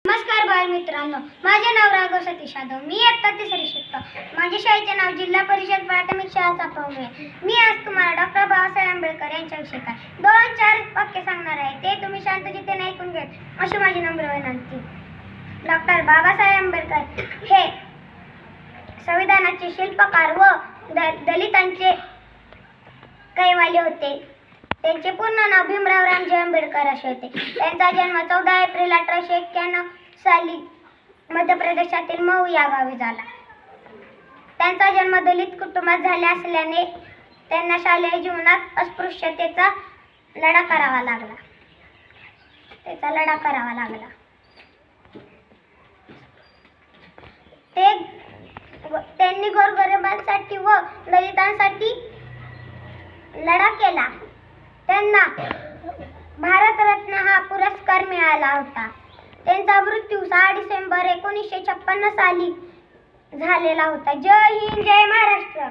नमस्कार बालमित्रांनो, माझे नाव राघव सतीश यादव. मी इयत्ता 3री शिकतो. माझ्या शाळेचे नाव जिल्हा परिषद प्राथमिक शाळा चाफळ आहे. मी आज तुम्हाला डॉक्टर बाबासाहेब आंबेडकर यांच्याविषयी 2-4 वाक्य सांगणार आहे. ते तुम्ही शांतचित्ताने ऐकून घ्या अशी माझी नम्र विनंती. डॉक्टर बाबासाहेब आंबेडकर हे संविधानाचे शिल्पकार व दलितांचे कैवाली होते. त्यांचे पूर्ण नाव भीमराव रामजी आंबेडकर असे होते. त्यांचा जन्म 14 एप्रिल 1891 साली मध्य प्रदेशातील मऊ या गावी झाला. त्यांचा जन्म दलित कुटुंबात झाला असल्याने त्यांना शालेय जीवनात अस्पृश्यतेचा लढा करावा लागला. त्यांनी गोरगरिबांसाठी व दलितांसाठी लढा केला. त्यांना भारतरत्न हा पुरस्कार मिळाला होता. त्यांचा मृत्यू 6 डिसेंबर 1956 साली झालेला होता. जय हिंद, जय महाराष्ट्र.